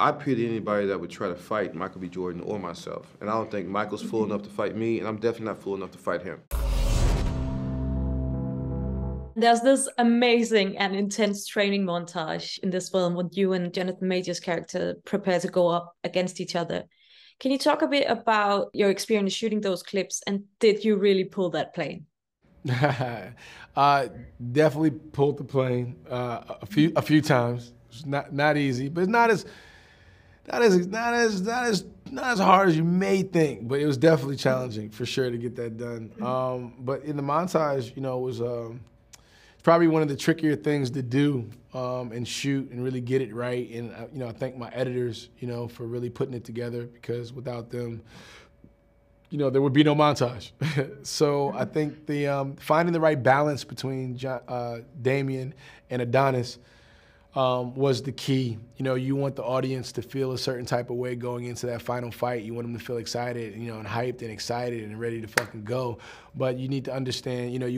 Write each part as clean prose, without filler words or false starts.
I pity anybody that would try to fight Michael B. Jordan or myself. And I don't think Michael's fool enough to fight me, and I'm definitely not fool enough to fight him. There's this amazing and intense training montage in this film when you and Jonathan Major's character prepare to go up against each other. Can you talk a bit about your experience shooting those clips, and did you really pull that plane? Definitely pulled the plane a few times. It's not easy, but it's not as hard as you may think. But it was definitely challenging for sure to get that done. But in the montage, you know, it was it's probably one of the trickier things to do and shoot and really get it right. And you know, I thank my editors, you know, for really putting it together, because without them, you know, there would be no montage. So I think the finding the right balance between Damien and Adonis was the key. You know, you want the audience to feel a certain type of way going into that final fight. You want them to feel excited, you know, and hyped and excited and ready to fucking go. But you need to understand, you know, we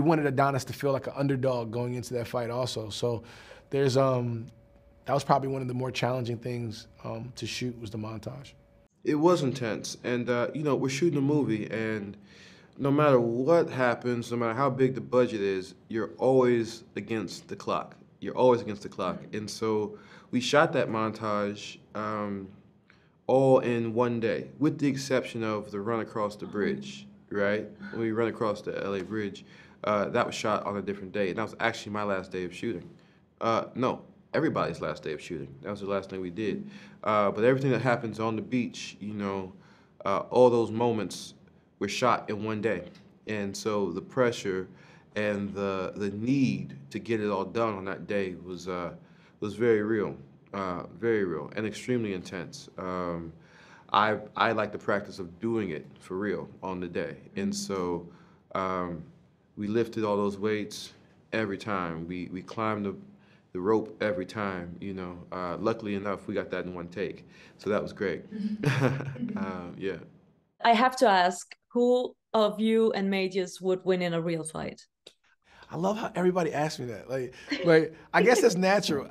wanted Adonis to feel like an underdog going into that fight also. So there's that was probably one of the more challenging things to shoot, was the montage. It was intense, and you know, we're shooting a movie, and no matter what happens, no matter how big the budget is, you're always against the clock. You're always against the clock. And so we shot that montage all in one day, with the exception of the run across the bridge, right? When we run across the LA bridge, that was shot on a different day, and that was actually my last day of shooting. No, everybody's last day of shooting. That was the last thing we did. But everything that happens on the beach, you know, all those moments were shot in one day. And so the pressure and the need to get it all done on that day was very real, and extremely intense. I like the practice of doing it for real on the day. And so we lifted all those weights every time. We climbed the rope every time, you know. Luckily enough, we got that in one take. So that was great. Yeah. I have to ask, who of you and Majors would win in a real fight? I love how everybody asks me that. Like I guess that's natural.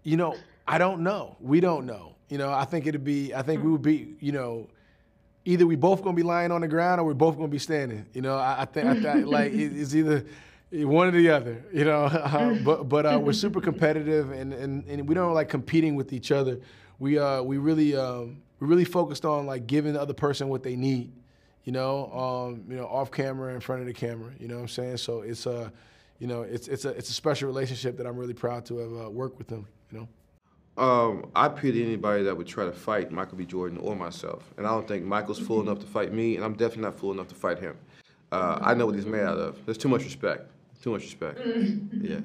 You know, I don't know. We don't know. You know, I think we would be, you know, either we both gonna be lying on the ground or we're both gonna be standing. You know, I think like it's either one or the other. You know, but we're super competitive, and we don't like competing with each other. We really focused on like giving the other person what they need. You know, off camera, in front of the camera. You know what I'm saying? So it's you know, it's a special relationship that I'm really proud to have worked with them. You know. I pity anybody that would try to fight Michael B. Jordan or myself. And I don't think Michael's fool enough to fight me, and I'm definitely not fool enough to fight him. I know what he's made out of. There's too much respect. Too much respect. Yeah.